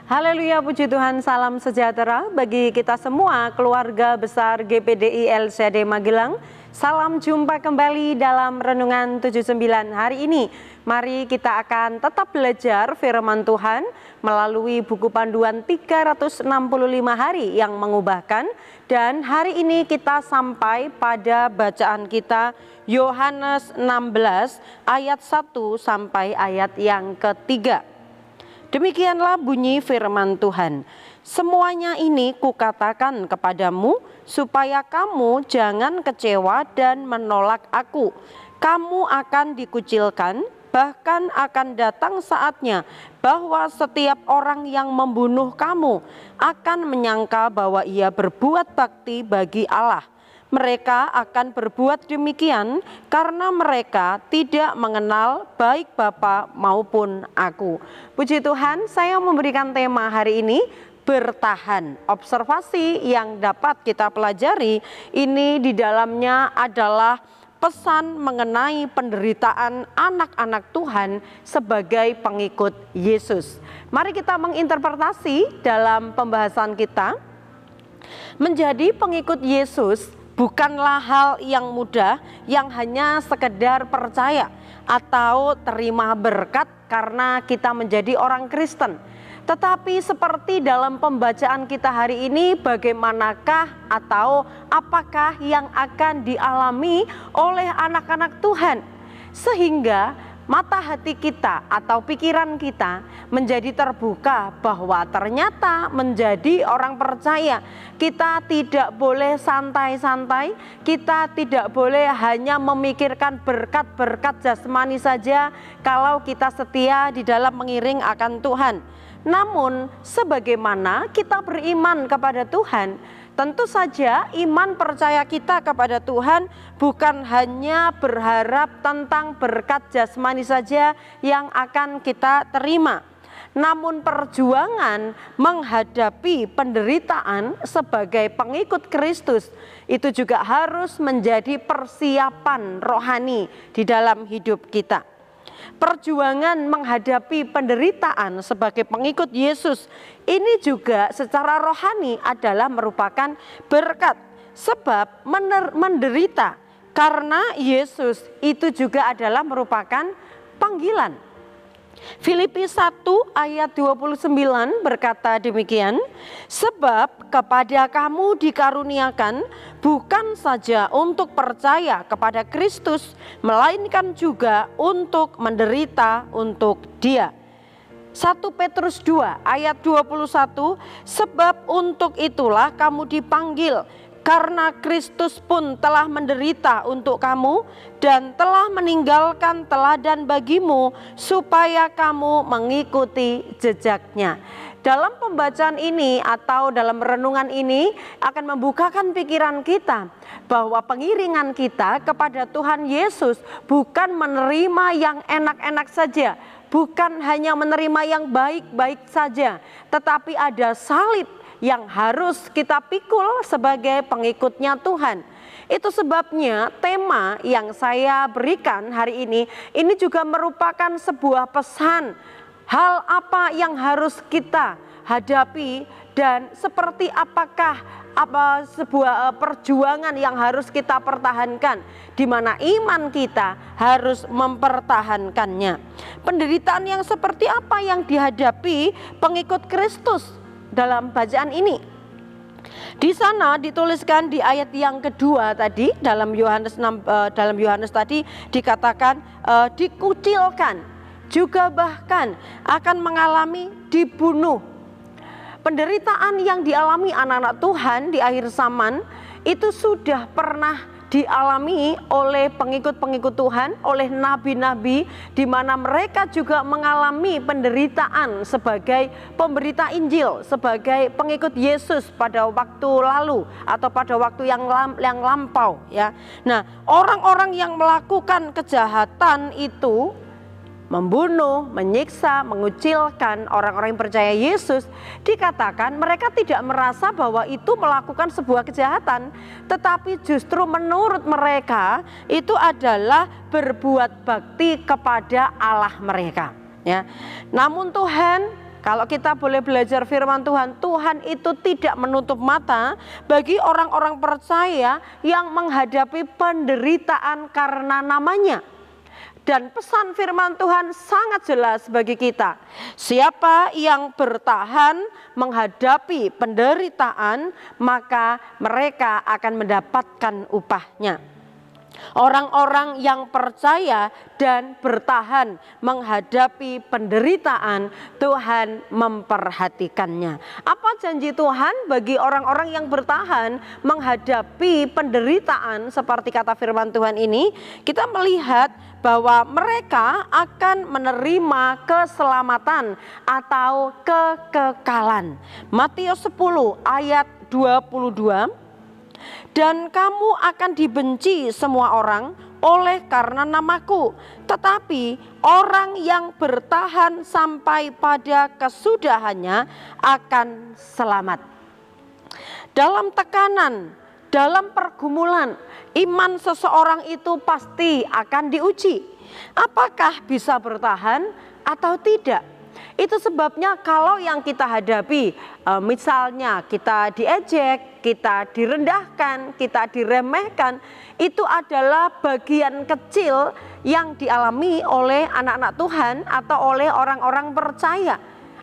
Haleluya, puji Tuhan, salam sejahtera bagi kita semua, keluarga besar GPDI LCD Magelang. Salam jumpa kembali dalam Renungan 79 hari ini. Mari kita akan tetap belajar firman Tuhan melalui buku panduan 365 hari yang mengubahkan. Dan hari ini kita sampai pada bacaan kita Yohanes 16 ayat 1 sampai ayat yang ketiga. Demikianlah bunyi firman Tuhan. Semuanya ini kukatakan kepadamu supaya kamu jangan kecewa dan menolak aku. Kamu akan dikucilkan, bahkan akan datang saatnya bahwa setiap orang yang membunuh kamu akan menyangka bahwa ia berbuat bakti bagi Allah. Mereka akan berbuat demikian karena mereka tidak mengenal baik Bapa maupun aku. Puji Tuhan, saya memberikan tema hari ini bertahan. Observasi yang dapat kita pelajari ini di dalamnya adalah pesan mengenai penderitaan anak-anak Tuhan sebagai pengikut Yesus. Mari kita menginterpretasi dalam pembahasan kita. Menjadi pengikut Yesus bukanlah hal yang mudah yang hanya sekedar percaya atau terima berkat karena kita menjadi orang Kristen. Tetapi seperti dalam pembacaan kita hari ini, bagaimanakah atau apakah yang akan dialami oleh anak-anak Tuhan sehingga mata hati kita atau pikiran kita menjadi terbuka bahwa ternyata menjadi orang percaya kita tidak boleh santai-santai, kita tidak boleh hanya memikirkan berkat-berkat jasmani saja kalau kita setia di dalam mengiring akan Tuhan. Namun sebagaimana kita beriman kepada Tuhan, tentu saja iman percaya kita kepada Tuhan bukan hanya berharap tentang berkat jasmani saja yang akan kita terima. Namun perjuangan menghadapi penderitaan sebagai pengikut Kristus itu juga harus menjadi persiapan rohani di dalam hidup kita. Perjuangan menghadapi penderitaan sebagai pengikut Yesus ini juga secara rohani adalah merupakan berkat. Sebab menderita karena Yesus itu juga adalah merupakan panggilan. Filipi 1 ayat 29 berkata demikian, sebab kepada kamu dikaruniakan bukan saja untuk percaya kepada Kristus, melainkan juga untuk menderita untuk Dia. 1 Petrus 2 ayat 21, sebab untuk itulah kamu dipanggil, karena Kristus pun telah menderita untuk kamu dan telah meninggalkan teladan bagimu supaya kamu mengikuti jejaknya. Dalam pembacaan ini atau dalam renungan ini akan membukakan pikiran kita bahwa pengiringan kita kepada Tuhan Yesus bukan menerima yang enak-enak saja, bukan hanya menerima yang baik-baik saja, tetapi ada salib yang harus kita pikul sebagai pengikutnya Tuhan. Itu sebabnya tema yang saya berikan hari ini juga merupakan sebuah pesan. Hal apa yang harus kita hadapi dan seperti apakah sebuah perjuangan yang harus kita pertahankan, di mana iman kita harus mempertahankannya. Penderitaan yang seperti apa yang dihadapi pengikut Kristus dalam bacaan ini? Di sana dituliskan di ayat yang kedua tadi dalam Yohanes tadi dikatakan dikucilkan, juga bahkan akan mengalami dibunuh. Penderitaan yang dialami anak-anak Tuhan di akhir zaman itu sudah pernah dialami oleh pengikut-pengikut Tuhan, oleh nabi-nabi, di mana mereka juga mengalami penderitaan sebagai pemberita Injil, sebagai pengikut Yesus pada waktu lalu atau pada waktu yang lampau ya. Nah, orang-orang yang melakukan kejahatan itu membunuh, menyiksa, mengucilkan orang-orang yang percaya Yesus, dikatakan mereka tidak merasa bahwa itu melakukan sebuah kejahatan, tetapi justru menurut mereka itu adalah berbuat bakti kepada Allah mereka. Ya. Namun Tuhan kalau kita boleh belajar firman Tuhan, Tuhan itu tidak menutup mata bagi orang-orang percaya yang menghadapi penderitaan karena namanya. Dan pesan firman Tuhan sangat jelas bagi kita. Siapa yang bertahan menghadapi penderitaan, maka mereka akan mendapatkan upahnya. Orang-orang yang percaya dan bertahan menghadapi penderitaan, Tuhan memperhatikannya. Apa janji Tuhan bagi orang-orang yang bertahan menghadapi penderitaan seperti kata firman Tuhan ini? Kita melihat bahwa mereka akan menerima keselamatan atau kekekalan. Matius 10 ayat 22. Dan kamu akan dibenci semua orang oleh karena namaku, tetapi orang yang bertahan sampai pada kesudahannya akan selamat. Dalam tekanan, dalam pergumulan, iman seseorang itu pasti akan diuji. Apakah bisa bertahan atau tidak? Itu sebabnya kalau yang kita hadapi, misalnya kita diejek, kita direndahkan, kita diremehkan, itu adalah bagian kecil yang dialami oleh anak-anak Tuhan atau oleh orang-orang percaya.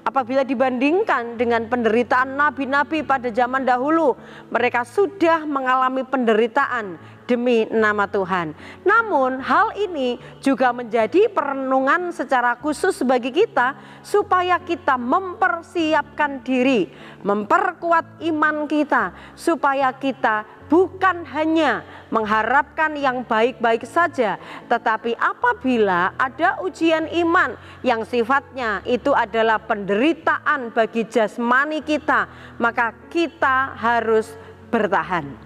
Apabila dibandingkan dengan penderitaan nabi-nabi pada zaman dahulu, mereka sudah mengalami penderitaan demi nama Tuhan. Namun hal ini juga menjadi perenungan secara khusus bagi kita supaya kita mempersiapkan diri, memperkuat iman kita, supaya kita bukan hanya mengharapkan yang baik-baik saja, tetapi apabila ada ujian iman yang sifatnya itu adalah penderitaan bagi jasmani kita, maka kita harus bertahan.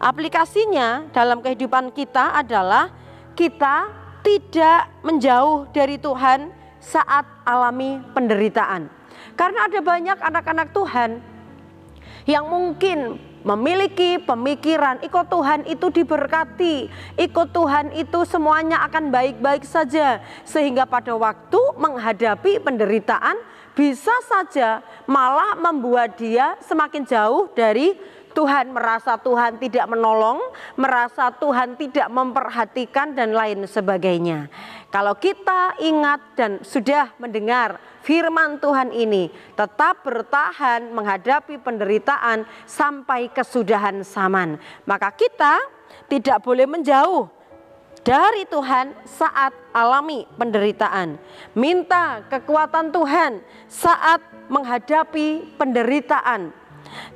Aplikasinya dalam kehidupan kita adalah kita tidak menjauh dari Tuhan saat alami penderitaan. Karena ada banyak anak-anak Tuhan yang mungkin memiliki pemikiran ikut Tuhan itu diberkati, ikut Tuhan itu semuanya akan baik-baik saja, sehingga pada waktu menghadapi penderitaan bisa saja malah membuat dia semakin jauh dari Tuhan, merasa Tuhan tidak menolong, merasa Tuhan tidak memperhatikan dan lain sebagainya. Kalau kita ingat dan sudah mendengar firman Tuhan ini, tetap bertahan menghadapi penderitaan sampai kesudahan zaman, maka kita tidak boleh menjauh dari Tuhan saat alami penderitaan. Minta kekuatan Tuhan saat menghadapi penderitaan.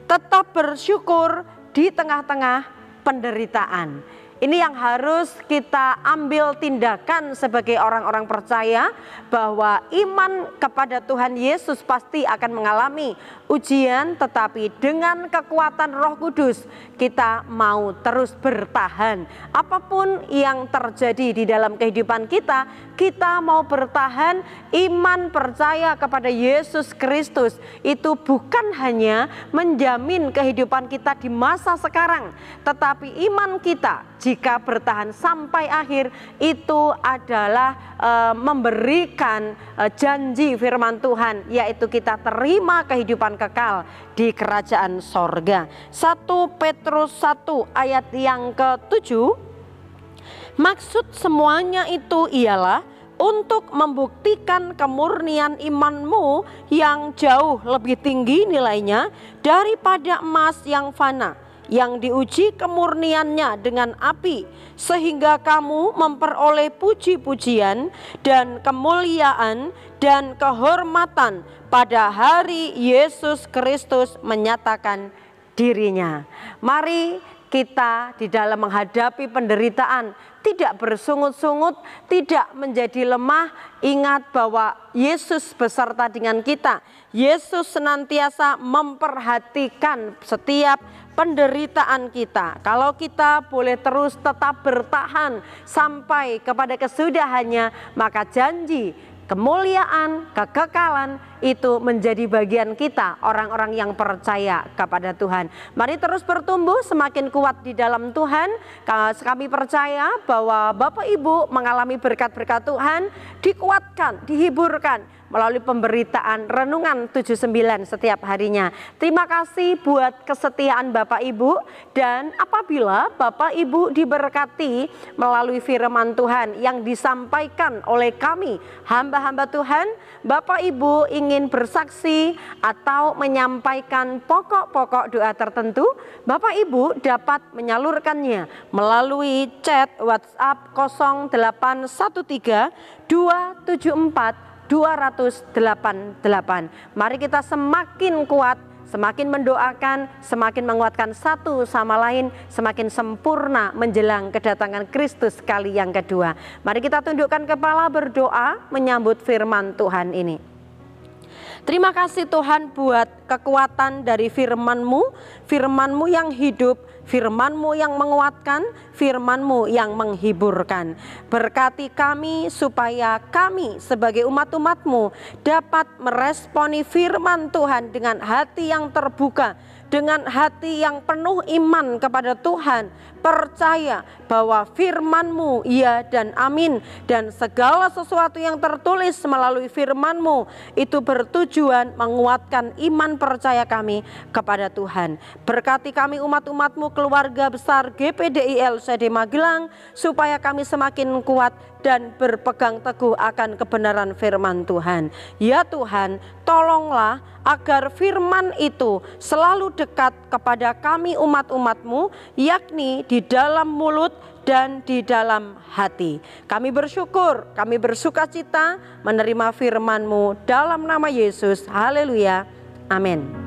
Tetap bersyukur di tengah-tengah penderitaan. Ini yang harus kita ambil tindakan sebagai orang-orang percaya, bahwa iman kepada Tuhan Yesus pasti akan mengalami ujian, tetapi dengan kekuatan Roh Kudus kita mau terus bertahan. Apapun yang terjadi di dalam kehidupan kita, kita mau bertahan. Iman percaya kepada Yesus Kristus itu bukan hanya menjamin kehidupan kita di masa sekarang, tetapi iman kita jika bertahan sampai akhir itu adalah memberikan janji firman Tuhan, yaitu kita terima kehidupan kekal di kerajaan sorga. 1 Petrus 1 ayat yang ke-7, maksud semuanya itu ialah untuk membuktikan kemurnian imanmu yang jauh lebih tinggi nilainya daripada emas yang fana, yang diuji kemurniannya dengan api, sehingga kamu memperoleh puji-pujian dan kemuliaan dan kehormatan pada hari Yesus Kristus menyatakan dirinya. Mari kita di dalam menghadapi penderitaan tidak bersungut-sungut, tidak menjadi lemah. Ingat bahwa Yesus beserta dengan kita. Yesus senantiasa memperhatikan setiap penderitaan kita. Kalau kita boleh terus tetap bertahan sampai kepada kesudahannya, maka janji kemuliaan, kekekalan itu menjadi bagian kita, orang-orang yang percaya kepada Tuhan. Mari terus bertumbuh semakin kuat di dalam Tuhan. Kami percaya bahwa Bapak Ibu mengalami berkat-berkat Tuhan, dikuatkan, dihiburkan, melalui pemberitaan Renungan 79 setiap harinya. Terima kasih buat kesetiaan Bapak Ibu, dan apabila Bapak Ibu diberkati melalui firman Tuhan yang disampaikan oleh kami hamba-hamba Tuhan, Bapak Ibu ingin bersaksi atau menyampaikan pokok-pokok doa tertentu, Bapak Ibu dapat menyalurkannya melalui chat WhatsApp 0813 274 288. Mari kita semakin kuat, semakin mendoakan, semakin menguatkan satu sama lain, semakin sempurna menjelang kedatangan Kristus kali yang kedua. Mari kita tundukkan kepala berdoa menyambut firman Tuhan ini. Terima kasih Tuhan buat kekuatan dari firman-Mu, firman-Mu yang hidup, firman-Mu yang menguatkan, firman-Mu yang menghiburkan. Berkati kami supaya kami sebagai umat-umat-Mu dapat meresponi firman Tuhan dengan hati yang terbuka, dengan hati yang penuh iman kepada Tuhan, percaya bahwa firman-Mu ya dan amin, dan segala sesuatu yang tertulis melalui firman-Mu itu bertujuan menguatkan iman percaya kami kepada Tuhan. Berkati kami umat-umat-Mu, keluarga besar GPDI LCD Magelang, supaya kami semakin kuat dan berpegang teguh akan kebenaran firman Tuhan. Ya Tuhan, tolonglah agar firman itu selalu dekat kepada kami umat-umat-Mu, yakni di dalam mulut dan di dalam hati. Kami bersyukur, kami bersuka cita menerima firman-Mu dalam nama Yesus. Haleluya. Amin.